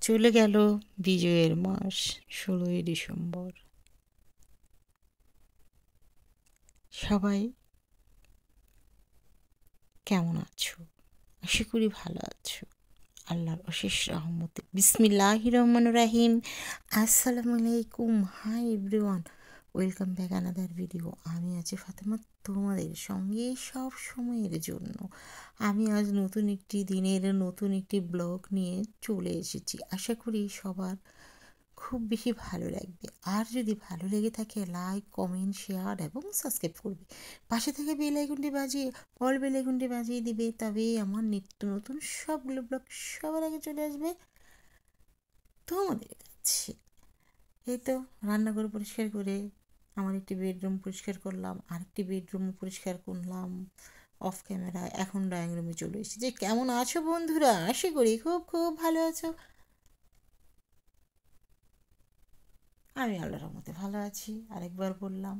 চলে গেল বিজয়ের মাস ১৬ই ডিসেম্বর। সবাই কেমন আছো? আশা করি ভালো আছো। আল্লাহর অশেষ রহমতে। বিসমিল্লাহির রহমানির রহিম। আসসালামু আলাইকুম। Hi everyone, welcome back another video. আমি আছি ফাতেমা, তোমাদের সঙ্গে সব সময়ের জন্য। আমি আজ নতুন একটি দিনের নতুন একটি ব্লগ নিয়ে চলে এসেছি। আশা করি সবার খুব বেশি ভালো লাগবে। আর যদি ভালো লেগে থাকে লাইক, কমেন্ট, শেয়ার এবং সাবস্ক্রাইব করবে। পাশে থেকে বেল আইকনটি বাজিয়ে অল বেল আইকনটি বাজিয়ে দিবে, তবেই আমার নিত্য নতুন সবগুলো ব্লগ সবার আগে চলে আসবে তোমাদের কাছে। এই তো রান্নাঘর পরিষ্কার করে আমার একটি বেডরুম পরিষ্কার করলাম, আরেকটি বেডরুম পরিষ্কার করলাম অফ ক্যামেরা। এখন ড্রয়িং রুমে চলে এসেছি। কেমন আছো বন্ধুরা? আশা করি খুব খুব ভালো আছো। আমি আল্লাহর রহমতে ভালো আছি, আরেকবার বললাম।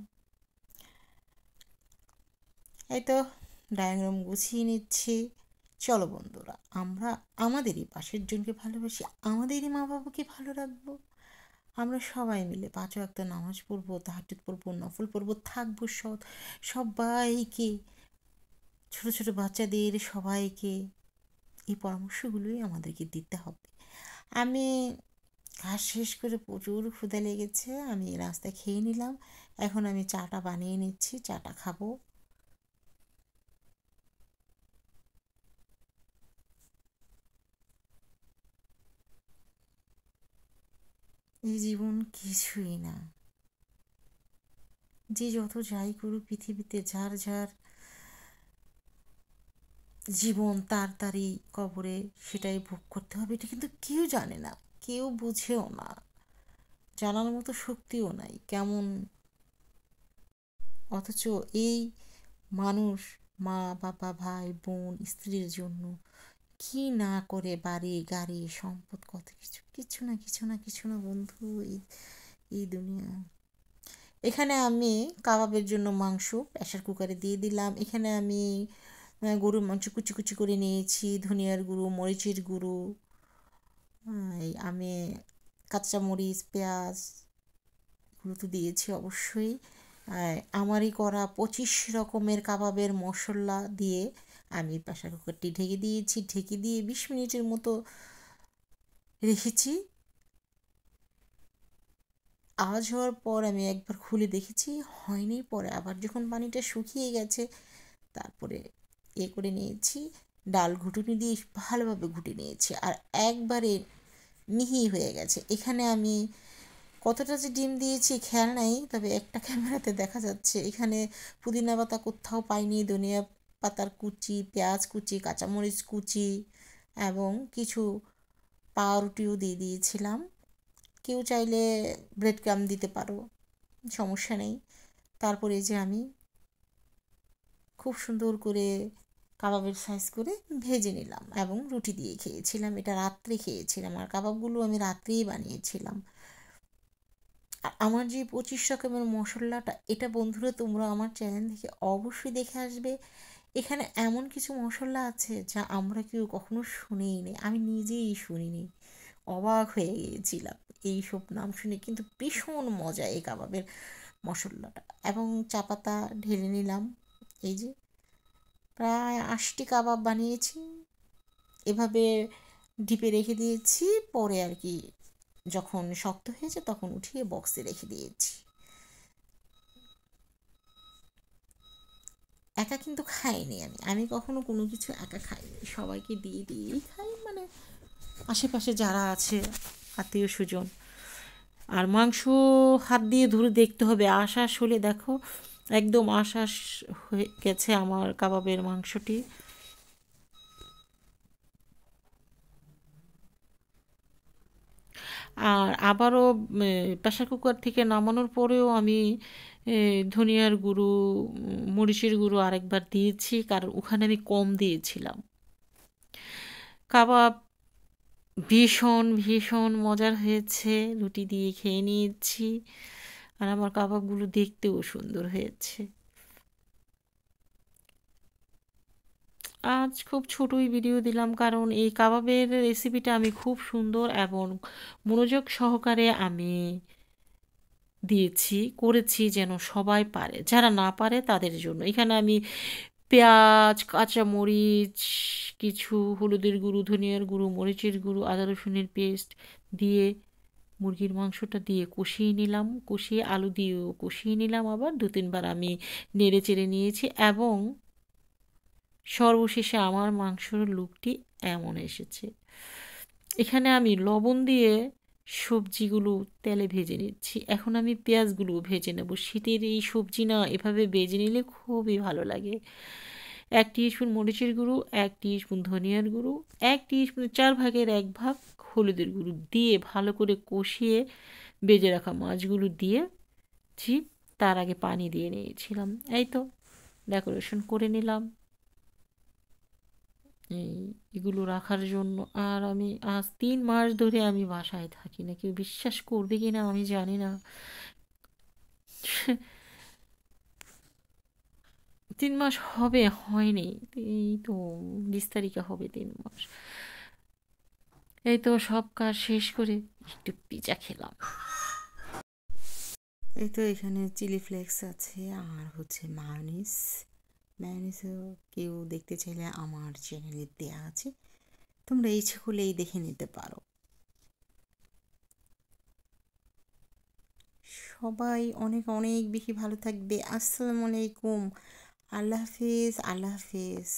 এই তো ড্রয়িং রুম গুছিয়ে নিচ্ছি। চলো বন্ধুরা, আমরা আমাদেরই পাশের জনকে ভালোবাসি, আমাদেরই মা বাবাকে ভালো রাখবো। আমরা সবাই মিলে ৫ ওয়াক্ত নামাজ পড়বো, তাহাজ্জুদ পড়বো, নফল পড়বো, থাকবো সৎ। সবাইকে, ছোট ছোট বাচ্চাদের সবাইকে এই পরামর্শগুলোই আমাদেরকে দিতে হবে। আমি কাজ শেষ করে প্রচুর ক্ষুধা লেগেছে, আমি রাস্তায় খেয়ে নিলাম। এখন আমি চাটা বানিয়ে নিচ্ছি, চাটা খাবো। এই জীবন কিছুই না। যে যত যাই করুক পৃথিবীতে, যার যার জীবন তার তারই কবরে সেটাই ভোগ করতে হবে। এটা কিন্তু কেউ জানে না, কেউ বুঝেও না, জানার মতো শক্তিও নাই কেমন। অথচ এই মানুষ মা বাবা ভাই বোন স্ত্রীর জন্য কি না করে, বাড়ি গাড়ি সম্পদ কত কিছু, কিছু না কিছু না কিছু না বন্ধু। এই দুনিয়া। এখানে আমি কাবাবের জন্য মাংস প্রেশার কুকারে দিয়ে দিলাম। এখানে আমি গরুর মাংস কুচি কুচি করে নিয়েছি, ধনিয়ার গুঁড়ো, মরিচের গুঁড়ো, আমি কাঁচামরিচ, পেঁয়াজ গুঁড়ো তো দিয়েছি অবশ্যই। আমারই করা ২৫ রকমের কাবাবের মশলা দিয়ে আমি প্রেশার কুকারটি ঢেকে দিয়েছি। ঢেকে দিয়ে ২০ মিনিটের মতো রেখেছি। আওয়াজ হওয়ার পর আমি একবার খুলে দেখেছি, হয়নি। পরে আবার যখন পানিটা শুকিয়ে গেছে, তারপরে করে নিয়েছি। ডাল ঘুটুনি দিয়ে ভালোভাবে ঘুটে নিয়েছি, আর একবারে মিহি হয়ে গেছে। এখানে আমি কতটা যে ডিম দিয়েছি খেয়াল নাই, তবে একটা ক্যামেরাতে দেখা যাচ্ছে। এখানে পুদিনা পাতা কোথাও পাইনি, ধনিয়া পাতার কুচি, পেঁয়াজ কুচি, কাঁচামরিচ কুচি এবং কিছু পাউরুটিও দিয়ে দিয়েছিলাম। কেউ চাইলে ব্রেড ক্রাম্ব দিতে পারো, সমস্যা নেই। তারপরে যে আমি খুব সুন্দর করে কাবাবের সাইজ করে ভেজে নিলাম এবং রুটি দিয়ে খেয়েছিলাম। এটা রাত্রে খেয়েছিলাম, আর কাবাবগুলো আমি রাত্রেই বানিয়েছিলাম। আর আমার যে ২৫ রকমের মশলাটা, এটা বন্ধুরা তোমরা আমার চ্যানেল থেকে অবশ্যই দেখে আসবে। এখানে এমন কিছু মশলা আছে যা আমরা কেউ কখনো শুনেই নি, আমি নিজেই শুনিনি। অবাক হয়ে গিয়েছিলাম এইসব নাম শুনে, কিন্তু ভীষণ মজা এই কাবাবের মশলাটা। এবং চা পাতা ঢেলে নিলাম। এই যে প্রায় ৮০টি কাবাব বানিয়েছি। এভাবে ডিপে রেখে দিয়েছি। পরে আর কি যখন শক্ত হয়েছে তখন উঠিয়ে বক্সে রেখে দিয়েছি। একা কিন্তু খাইনি, আমি কখনো কোনো কিছু একা খাইনি, সবাইকে দিয়ে দিয়েই খাই। মানে আশেপাশে যারা আছে, আত্মীয় স্বজন। আর মাংস হাত দিয়ে ধরে দেখতে হবে, আশাস হলে দেখো একদম আশাস হয়ে গেছে আমার কাবাবের মাংসটি। আর আবারও প্রেশার কুকার থেকে নামানোর পরেও আমি ধনিয়ার গুঁড়ো, মরিচের গুঁড়ো আরেকবার দিয়েছি, কারণ ওখানে আমি কম দিয়েছিলাম। কাবাব ভীষণ ভীষণ মজার হয়েছে, রুটি দিয়ে খেয়ে নিয়েছি। আর আমার কাবাবগুলো দেখতেও সুন্দর হয়েছে। আজ খুব ছোটই ভিডিও দিলাম, কারণ এই কাবাবের রেসিপিটা আমি খুব সুন্দর এবং মনোযোগ সহকারে আমি করেছি যেন সবাই পারে, যারা না পারে তাদের জন্য। এখানে আমি পেঁয়াজ, কাঁচামরিচ, কিছু হলুদের গুঁড়ো, ধনিয়ার গুঁড়ো, মরিচের গুঁড়ো, আদা রসুনের পেস্ট দিয়ে মুরগির মাংসটা দিয়ে কষিয়ে নিলাম, কষিয়ে আলু দিয়েও কষিয়ে নিলাম, আবার 2-3 বার আমি নেড়ে চেড়ে নিয়েছি এবং সর্বশেষে আমার মাংসর লুকটি এমন এসেছে। এখানে আমি লবণ দিয়ে সবজিগুলো তেলে ভেজে নিচ্ছি। এখন আমি পেঁয়াজগুলো ভেজে নেব। শীতের এই সবজি না এভাবে ভেজে নিলে খুবই ভালো লাগে। 1 টিস্পুন মরিচের গুঁড়ো, 1 টিস্পুন ধনিয়ার গুঁড়ো, 1 টিস্পুন 4/1 ভাগ হলুদের গুঁড়ো দিয়ে ভালো করে কষিয়ে ভেজে রাখা মাছগুলো দিয়েছি। তার আগে পানি দিয়ে নিয়েছিলাম। এই তো ডেকোরেশন করে নিলাম এই এগুলো রাখার জন্য। আর আমি আজ 3 মাস ধরে আমি বাসায় থাকি না, কেউ বিশ্বাস করবে কি না আমি জানি না। 3 মাস হবে, হয়নি। এই তো 20 তারিখে হবে 3 মাস। এই তো সব কাজ শেষ করে একটু পিজা খেলাম। এই তো এখানে চিলি ফ্লেক্স আছে আর হচ্ছে মায়োনিজ। মায়োনিজও কেউ দেখতে চাইলে আমার চ্যানেলে দেওয়া আছে, তোমরা ইচ্ছে করলেই দেখে নিতে পারো। সবাই অনেক অনেক বেশি ভালো থাকবে। আসসালামু আলাইকুম। আল্লাহ হাফিজ, আল্লাহ হাফিজ।